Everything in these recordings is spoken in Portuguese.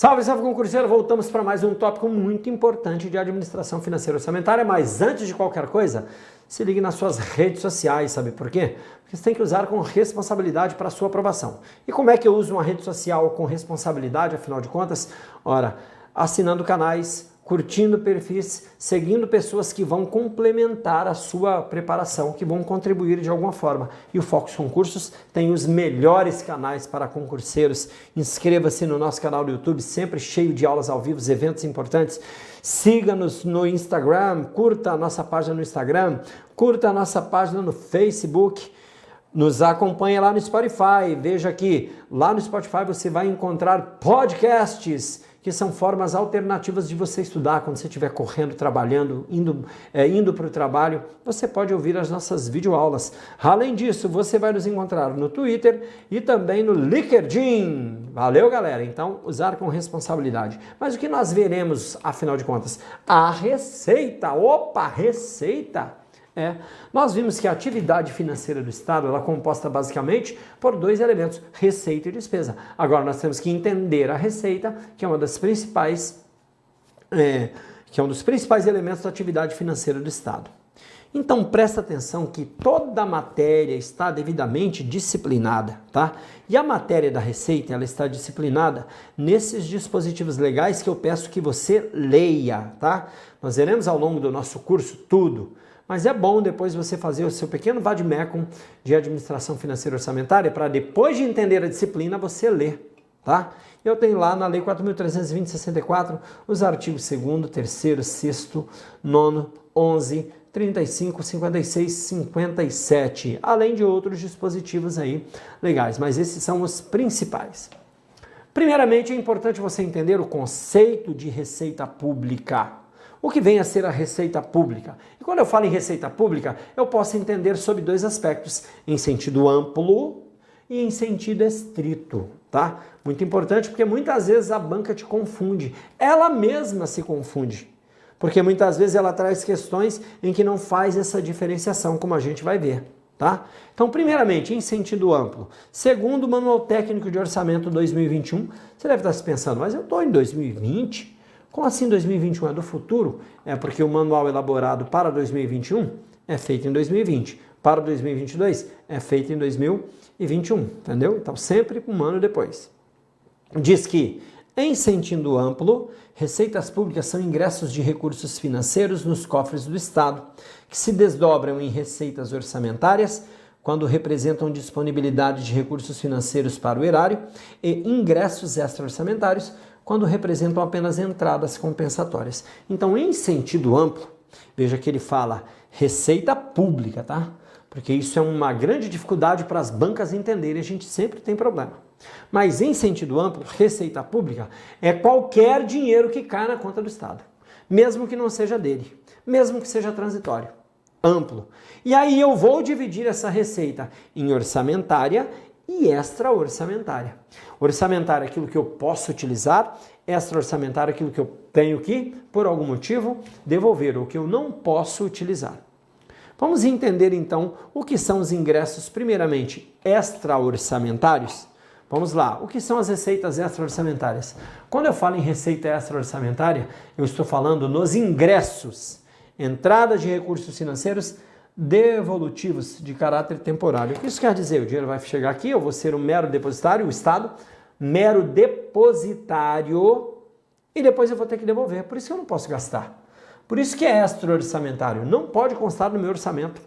Salve, salve concurseiro! Voltamos para mais um tópico muito importante de administração financeira orçamentária, mas antes de qualquer coisa, se ligue nas suas redes sociais, sabe por quê? Porque você tem que usar com responsabilidade para a sua aprovação. E como é que eu uso uma rede social com responsabilidade, afinal de contas? Ora, assinando canais, curtindo perfis, seguindo pessoas que vão complementar a sua preparação, que vão contribuir de alguma forma. E o Focus Concursos tem os melhores canais para concurseiros. Inscreva-se no nosso canal do YouTube, sempre cheio de aulas ao vivo, eventos importantes. Siga-nos no Instagram, curta a nossa página no Instagram, curta a nossa página no Facebook. Nos acompanhe lá no Spotify. Veja que lá no Spotify você vai encontrar podcasts, que são formas alternativas de você estudar quando você estiver correndo, trabalhando, indo para o trabalho. Você pode ouvir as nossas videoaulas. Além disso, você vai nos encontrar no Twitter e também no LinkedIn. Valeu, galera? Então, usar com responsabilidade. Mas o que nós veremos, afinal de contas? A receita. Opa, receita! Nós vimos que a atividade financeira do Estado ela é composta basicamente por dois elementos, receita e despesa. Agora nós temos que entender a receita, que é um dos principais elementos da atividade financeira do Estado. Então presta atenção que toda a matéria está devidamente disciplinada, tá? E a matéria da receita ela está disciplinada nesses dispositivos legais que eu peço que você leia, tá? Nós veremos ao longo do nosso curso tudo. Mas é bom depois você fazer o seu pequeno vademecum de administração financeira orçamentária para depois de entender a disciplina você ler, tá? Eu tenho lá na Lei 4.320/64 os artigos 2º, 3º, 6º, 9º, 11, 35, 56, 57, além de outros dispositivos aí legais, mas esses são os principais. Primeiramente, é importante você entender o conceito de receita pública. O que vem a ser a receita pública? E quando eu falo em receita pública, eu posso entender sob dois aspectos, em sentido amplo e em sentido estrito, tá? Muito importante porque muitas vezes a banca te confunde, ela mesma se confunde, porque muitas vezes ela traz questões em que não faz essa diferenciação, como a gente vai ver, tá? Então, primeiramente, em sentido amplo. Segundo o Manual Técnico de Orçamento 2021, você deve estar se pensando, mas eu estou em 2020? Como assim 2021 é do futuro? É porque o manual elaborado para 2021 é feito em 2020. Para 2022 é feito em 2021, entendeu? Então sempre um ano depois. Diz que, em sentido amplo, receitas públicas são ingressos de recursos financeiros nos cofres do Estado, que se desdobram em receitas orçamentárias, quando representam disponibilidade de recursos financeiros para o erário, e ingressos extra-orçamentários, quando representam apenas entradas compensatórias. Então, em sentido amplo, veja que ele fala receita pública, tá? Porque isso é uma grande dificuldade para as bancas entenderem, a gente sempre tem problema. Mas em sentido amplo, receita pública é qualquer dinheiro que cai na conta do Estado, mesmo que não seja dele, mesmo que seja transitório, amplo. E aí eu vou dividir essa receita em orçamentária e extra-orçamentária. Orçamentária é aquilo que eu posso utilizar, extra-orçamentária é aquilo que eu tenho que, por algum motivo, devolver, ou que eu não posso utilizar. Vamos entender então o que são os ingressos, primeiramente, extra-orçamentários. Vamos lá, o que são as receitas extra-orçamentárias? Quando eu falo em receita extra-orçamentária, eu estou falando nos ingressos, entradas de recursos financeiros devolutivos de caráter temporário. O que isso quer dizer? O dinheiro vai chegar aqui, eu vou ser um mero depositário, o Estado, mero depositário, e depois eu vou ter que devolver. Por isso que eu não posso gastar. Por isso que é extra-orçamentário. Não pode constar no meu orçamento.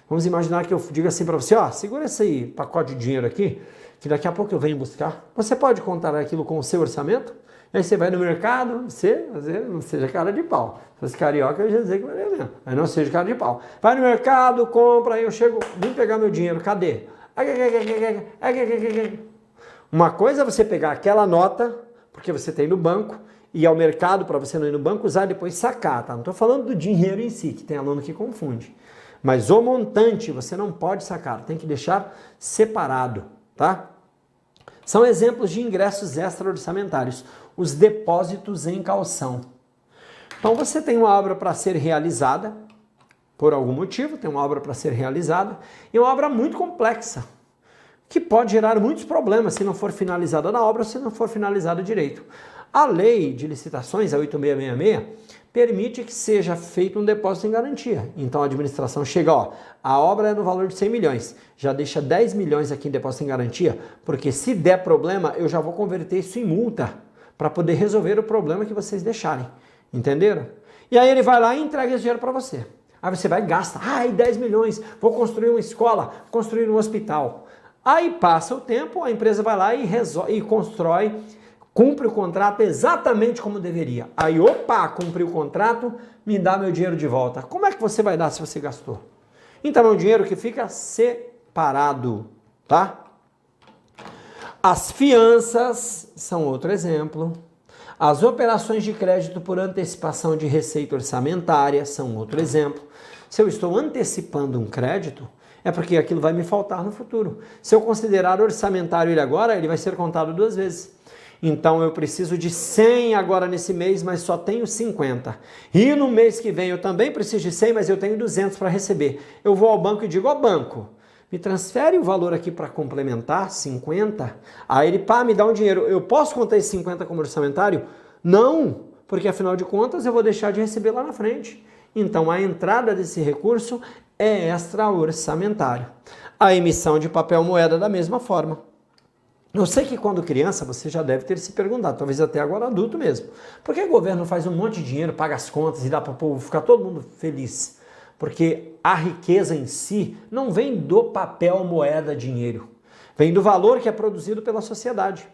Vamos imaginar que eu diga assim para você, ó, segura esse pacote de dinheiro aqui, que daqui a pouco eu venho buscar. Você pode contar aquilo com o seu orçamento? Aí você vai no mercado, você não seja cara de pau. Se fosse carioca, eu ia dizer que não é mesmo. Aí não seja cara de pau. Vai no mercado, compra, aí eu chego, vim pegar meu dinheiro, cadê? Uma coisa é você pegar aquela nota, porque você tem no banco, e ir ao mercado para você não ir no banco, usar e depois sacar, tá? Não estou falando do dinheiro em si, que tem aluno que confunde. Mas o montante você não pode sacar, tem que deixar separado, tá? São exemplos de ingressos extra-orçamentários, os depósitos em calção. Então você tem uma obra para ser realizada, por algum motivo, tem uma obra para ser realizada, e uma obra muito complexa, que pode gerar muitos problemas se não for finalizada na obra ou se não for finalizada direito. A lei de licitações, a 8666, permite que seja feito um depósito em garantia. Então a administração chega, ó, a obra é no valor de 100 milhões, já deixa 10 milhões aqui em depósito em garantia, porque se der problema, eu já vou converter isso em multa, para poder resolver o problema que vocês deixarem. Entenderam? E aí ele vai lá e entrega esse dinheiro para você. Aí você vai e gasta. Ai, 10 milhões, vou construir uma escola, construir um hospital. Aí passa o tempo, a empresa vai lá e constrói, cumpre o contrato exatamente como deveria. Aí, opa, cumpri o contrato, me dá meu dinheiro de volta. Como é que você vai dar se você gastou? Então é um dinheiro que fica separado, tá? As fianças são outro exemplo. As operações de crédito por antecipação de receita orçamentária são outro exemplo. Se eu estou antecipando um crédito, é porque aquilo vai me faltar no futuro. Se eu considerar orçamentário ele agora, ele vai ser contado 2 vezes. Então eu preciso de 100 agora nesse mês, mas só tenho 50. E no mês que vem eu também preciso de 100, mas eu tenho 200 para receber. Eu vou ao banco e digo, ó banco, me transfere o valor aqui para complementar, 50. Aí ele, pá, me dá um dinheiro. Eu posso contar esse 50 como orçamentário? Não, porque afinal de contas eu vou deixar de receber lá na frente. Então a entrada desse recurso é extra-orçamentário. A emissão de papel moeda da mesma forma. Eu sei que quando criança você já deve ter se perguntado, talvez até agora adulto mesmo, por que o governo faz um monte de dinheiro, paga as contas e dá para o povo ficar todo mundo feliz? Porque a riqueza em si não vem do papel, moeda, dinheiro. Vem do valor que é produzido pela sociedade.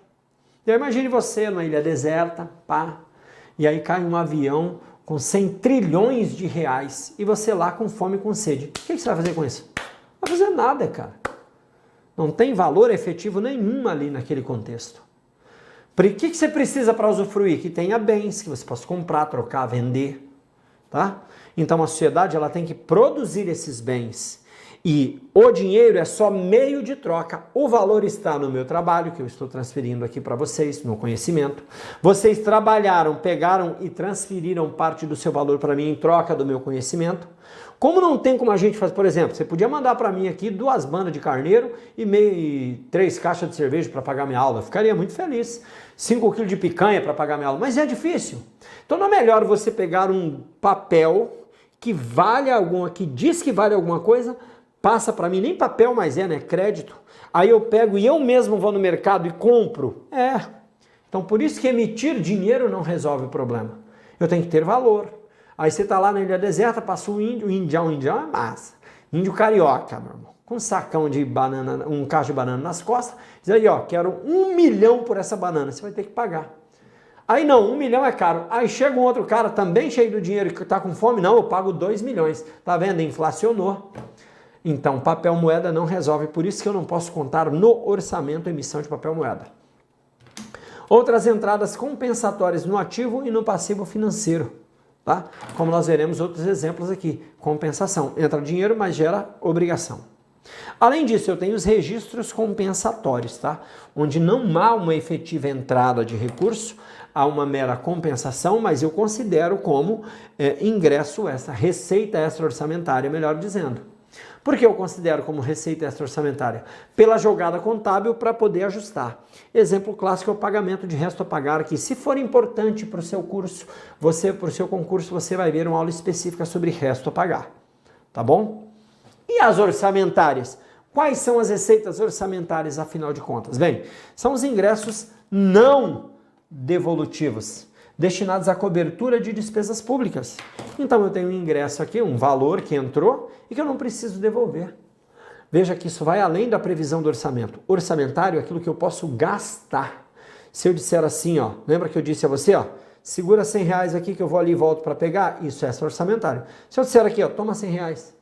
Então imagine você numa ilha deserta, pá, e aí cai um avião com 100 trilhões de reais e você lá com fome e com sede. O que você vai fazer com isso? Não vai fazer nada, cara. Não tem valor efetivo nenhum ali naquele contexto. O que você precisa para usufruir? Que tenha bens, que você possa comprar, trocar, vender. Tá? Então a sociedade ela tem que produzir esses bens. E o dinheiro é só meio de troca. O valor está no meu trabalho, que eu estou transferindo aqui para vocês, no conhecimento. Vocês trabalharam, pegaram e transferiram parte do seu valor para mim em troca do meu conhecimento. Como não tem como a gente fazer, por exemplo, você podia mandar para mim aqui 2 bandas de carneiro e 3 caixas de cerveja para pagar minha aula. Eu ficaria muito feliz. 5 quilos de picanha para pagar minha aula. Mas é difícil. Então não é melhor você pegar um papel que vale alguma, que diz que vale alguma coisa, passa para mim, nem papel mais é, né? Crédito. Aí eu pego e eu mesmo vou no mercado e compro. Então por isso que emitir dinheiro não resolve o problema. Eu tenho que ter valor. Aí você tá lá na ilha deserta, passa um índio, indião é massa. Índio carioca, meu irmão. Com um sacão de banana, um cacho de banana nas costas. Diz aí, ó, quero 1 milhão por essa banana. Você vai ter que pagar. Aí não, 1 milhão é caro. Aí chega um outro cara também cheio do dinheiro que tá com fome. Não, eu pago 2 milhões. Tá vendo? Inflacionou. Então, papel moeda não resolve. Por isso que eu não posso contar no orçamento a emissão de papel moeda. Outras entradas compensatórias no ativo e no passivo financeiro. Tá? Como nós veremos outros exemplos aqui. Compensação. Entra dinheiro, mas gera obrigação. Além disso, eu tenho os registros compensatórios, tá? Onde não há uma efetiva entrada de recurso, há uma mera compensação, mas eu considero como ingresso extra, receita extra-orçamentária, melhor dizendo. Por que eu considero como receita extra-orçamentária? Pela jogada contábil para poder ajustar. Exemplo clássico é o pagamento de resto a pagar, que se for importante para o seu curso, para o seu concurso, você vai ver uma aula específica sobre resto a pagar. Tá bom? E as orçamentárias? Quais são as receitas orçamentárias, afinal de contas? Bem, são os ingressos não devolutivos, destinados à cobertura de despesas públicas. Então eu tenho um ingresso aqui, um valor que entrou e que eu não preciso devolver. Veja que isso vai além da previsão do orçamento. Orçamentário é aquilo que eu posso gastar. Se eu disser assim, ó, lembra que eu disse a você, ó, segura 100 reais aqui que eu vou ali e volto para pegar? Isso é extra-orçamentário. Se eu disser aqui, ó, toma 100 reais.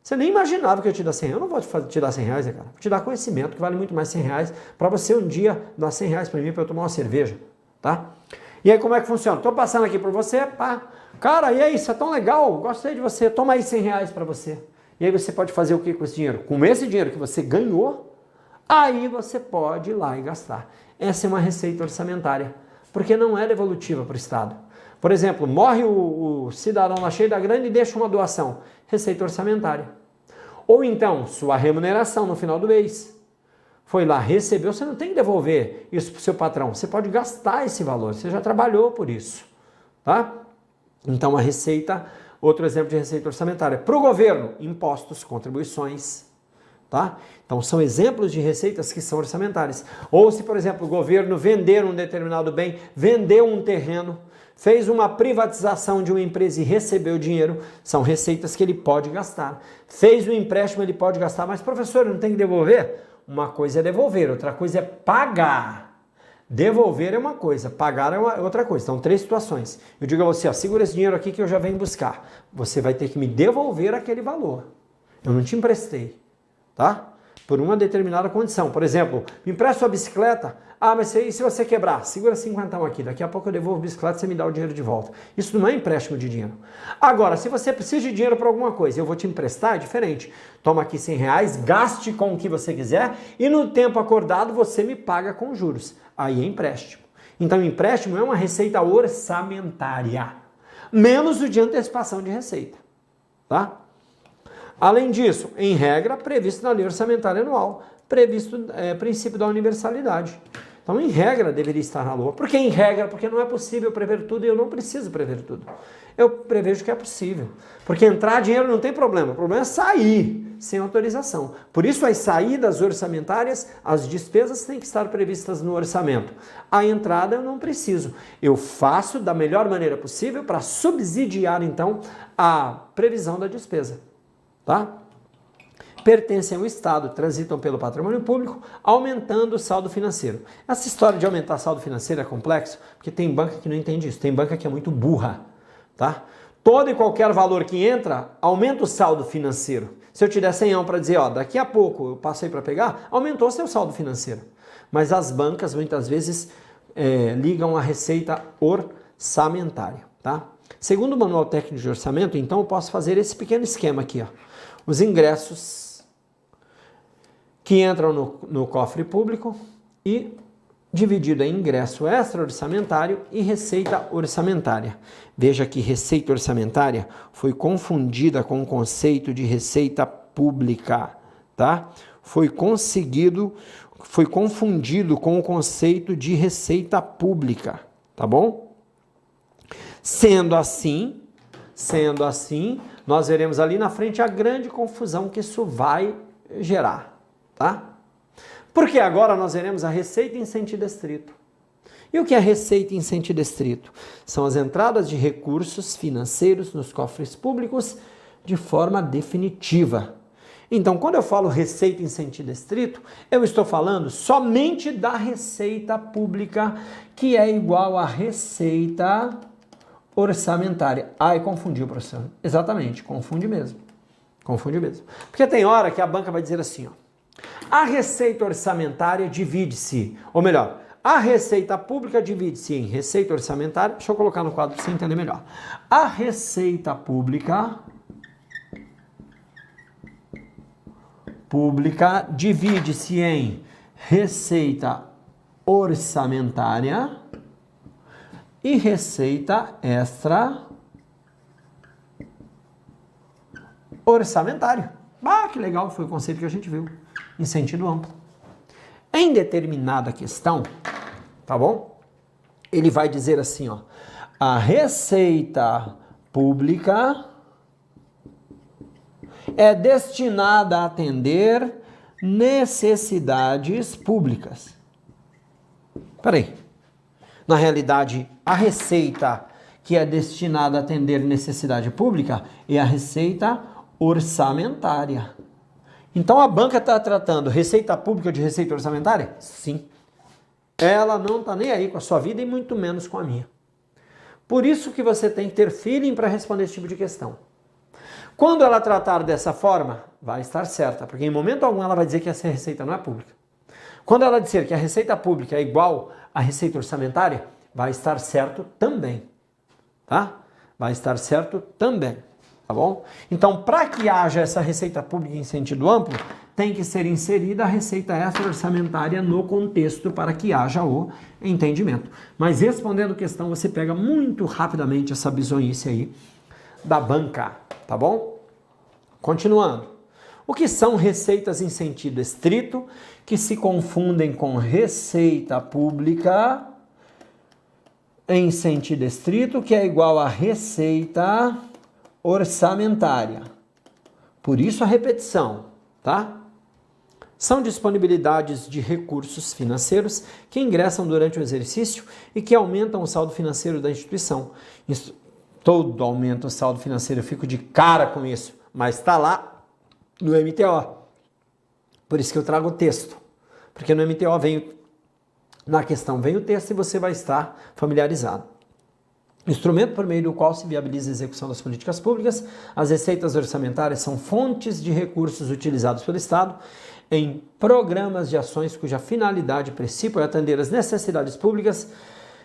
Você nem imaginava que eu te dar 100 reais. Eu não vou te dar 100 reais, cara. Vou te dar conhecimento que vale muito mais 100 reais para você um dia dar 100 reais para mim para eu tomar uma cerveja, tá? E aí como é que funciona? Estou passando aqui por você, pá. Cara, e aí, isso é tão legal, gostei de você, toma aí 100 reais para você. E aí você pode fazer o que com esse dinheiro? Com esse dinheiro que você ganhou, aí você pode ir lá e gastar. Essa é uma receita orçamentária, porque não é devolutiva para o Estado. Por exemplo, morre o cidadão lá cheio da grana e deixa uma doação. Receita orçamentária. Ou então, sua remuneração no final do mês. foi lá, recebeu, você não tem que devolver isso para o seu patrão. Você pode gastar esse valor, você já trabalhou por isso, tá? Então, a receita, outro exemplo de receita orçamentária. Para o governo, impostos, contribuições, tá? Então, são exemplos de receitas que são orçamentárias. Ou se, por exemplo, o governo vender um determinado bem, vendeu um terreno, fez uma privatização de uma empresa e recebeu dinheiro, são receitas que ele pode gastar. Fez um empréstimo, ele pode gastar, mas professor, não tem que devolver? Uma coisa é devolver, outra coisa é pagar. Devolver é uma coisa, pagar é outra coisa. Então, 3 situações. Eu digo a você, ó, segura esse dinheiro aqui que eu já venho buscar. Você vai ter que me devolver aquele valor. Eu não te emprestei, tá? Por uma determinada condição. Por exemplo, me empresta sua bicicleta. Ah, mas e se você quebrar? Segura 50 aqui. Daqui a pouco eu devolvo a bicicleta e você me dá o dinheiro de volta. Isso não é empréstimo de dinheiro. Agora, se você precisa de dinheiro para alguma coisa, eu vou te emprestar, é diferente. Toma aqui R$100, gaste com o que você quiser e no tempo acordado você me paga com juros. Aí é empréstimo. Então, empréstimo é uma receita orçamentária. Menos o de antecipação de receita, tá? Além disso, em regra, previsto na lei orçamentária anual, previsto princípio da universalidade. Então, em regra, deveria estar na LOA. Por que em regra? Porque não é possível prever tudo e eu não preciso prever tudo. Eu prevejo que é possível. Porque entrar dinheiro não tem problema. O problema é sair sem autorização. Por isso, as saídas orçamentárias, as despesas têm que estar previstas no orçamento. A entrada eu não preciso. Eu faço da melhor maneira possível para subsidiar, então, a previsão da despesa. Tá? Pertencem ao Estado, transitam pelo patrimônio público, aumentando o saldo financeiro. Essa história de aumentar saldo financeiro é complexo, porque tem banca que não entende isso, tem banca que é muito burra, tá? Todo e qualquer valor que entra, aumenta o saldo financeiro. Se eu te der 100 para dizer, ó, daqui a pouco eu passo aí para pegar, aumentou seu saldo financeiro. Mas as bancas, muitas vezes, ligam a receita orçamentária, tá? Segundo o Manual Técnico de Orçamento, então, eu posso fazer esse pequeno esquema aqui, ó. Os ingressos que entram no cofre público e dividido em ingresso extra-orçamentário e receita orçamentária. Veja que receita orçamentária foi confundida com o conceito de receita pública, tá? Foi confundido com o conceito de receita pública, tá bom? Sendo assim, nós veremos ali na frente a grande confusão que isso vai gerar, tá? Porque agora nós veremos a receita em sentido estrito. E o que é receita em sentido estrito? São as entradas de recursos financeiros nos cofres públicos de forma definitiva. Então, quando eu falo receita em sentido estrito, eu estou falando somente da receita pública, que é igual à receita orçamentária. Ai, confundiu, professor. Exatamente, confunde mesmo. Confunde mesmo. Porque tem hora que a banca vai dizer assim, ó, a receita orçamentária divide-se, ou melhor, a receita pública divide-se em receita orçamentária, deixa eu colocar no quadro para você entender melhor. A receita pública divide-se em receita orçamentária e receita extra orçamentária. Ah, que legal, foi o conceito que a gente viu, em sentido amplo. Em determinada questão, tá bom? Ele vai dizer assim, ó, a receita pública é destinada a atender necessidades públicas. Peraí. Na realidade, a receita que é destinada a atender necessidade pública é a receita orçamentária. Então a banca está tratando receita pública de receita orçamentária? Sim. Ela não está nem aí com a sua vida e muito menos com a minha. Por isso que você tem que ter feeling para responder esse tipo de questão. Quando ela tratar dessa forma, vai estar certa, porque em momento algum ela vai dizer que essa receita não é pública. Quando ela disser que a receita pública é igual à receita orçamentária, vai estar certo também, tá? Vai estar certo também, tá bom? Então, para que haja essa receita pública em sentido amplo, tem que ser inserida a receita extra-orçamentária no contexto para que haja o entendimento. Mas respondendo questão, você pega muito rapidamente essa bizonhice aí da banca, tá bom? Continuando. O que são receitas em sentido estrito, que se confundem com receita pública em sentido estrito, que é igual a receita orçamentária. Por isso a repetição, tá? São disponibilidades de recursos financeiros que ingressam durante o exercício e que aumentam o saldo financeiro da instituição. Todo aumento do saldo financeiro, eu fico de cara com isso, mas está lá no MTO. Por isso que eu trago o texto, porque no MTO na questão vem o texto e você vai estar familiarizado. Instrumento por meio do qual se viabiliza a execução das políticas públicas, as receitas orçamentárias são fontes de recursos utilizados pelo Estado em programas de ações cuja finalidade principal é atender às necessidades públicas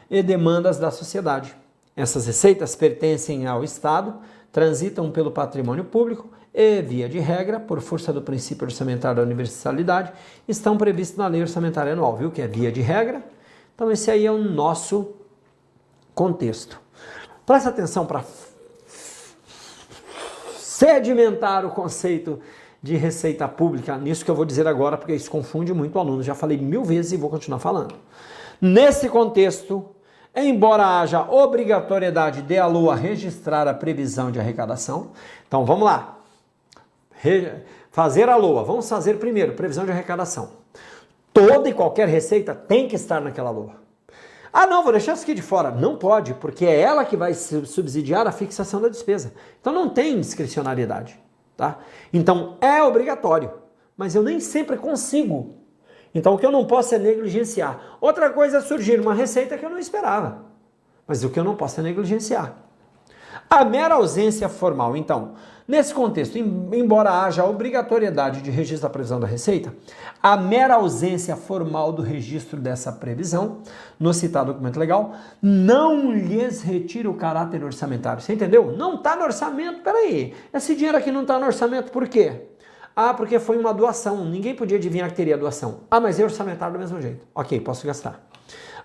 e demandas da sociedade. Essas receitas pertencem ao Estado, transitam pelo patrimônio público e, via de regra, por força do princípio orçamentário da universalidade, estão previstos na Lei Orçamentária Anual, viu? Que é via de regra. Então esse aí é o nosso contexto. Presta atenção para sedimentar o conceito de receita pública, nisso que eu vou dizer agora, porque isso confunde muito o aluno. Já falei 1000 vezes e vou continuar falando. Nesse contexto, embora haja obrigatoriedade de a LOA registrar a previsão de arrecadação, então vamos lá. Fazer a LOA. Vamos fazer primeiro, previsão de arrecadação. Toda e qualquer receita tem que estar naquela LOA. Ah, não, vou deixar isso aqui de fora. Não pode, porque é ela que vai subsidiar a fixação da despesa. Então não tem discricionariedade, tá? Então é obrigatório, mas eu nem sempre consigo. Então o que eu não posso é negligenciar. Outra coisa é surgir uma receita que eu não esperava, mas o que eu não posso é negligenciar. A mera ausência formal, então, nesse contexto, embora haja obrigatoriedade de registro da previsão da receita, a mera ausência formal do registro dessa previsão no citado documento legal não lhes retira o caráter orçamentário. Você entendeu? Não está no orçamento, peraí. Esse dinheiro aqui não está no orçamento, por quê? Ah, porque foi uma doação. Ninguém podia adivinhar que teria doação. Ah, mas é orçamentário do mesmo jeito. Ok, posso gastar.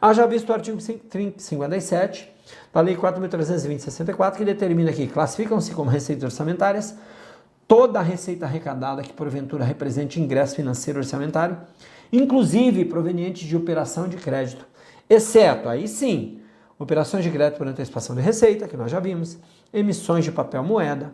Haja visto o artigo 57 da Lei 4.320/64, que determina que classificam-se como receitas orçamentárias toda a receita arrecadada que porventura represente ingresso financeiro orçamentário, inclusive provenientes de operação de crédito, exceto, aí sim, operações de crédito por antecipação de receita, que nós já vimos, emissões de papel moeda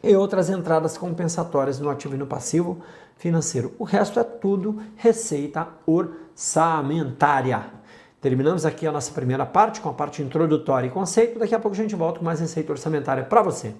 e outras entradas compensatórias no ativo e no passivo financeiro. O resto é tudo receita orçamentária. Terminamos aqui a nossa primeira parte com a parte introdutória e conceito. Daqui a pouco a gente volta com mais receita orçamentária para você.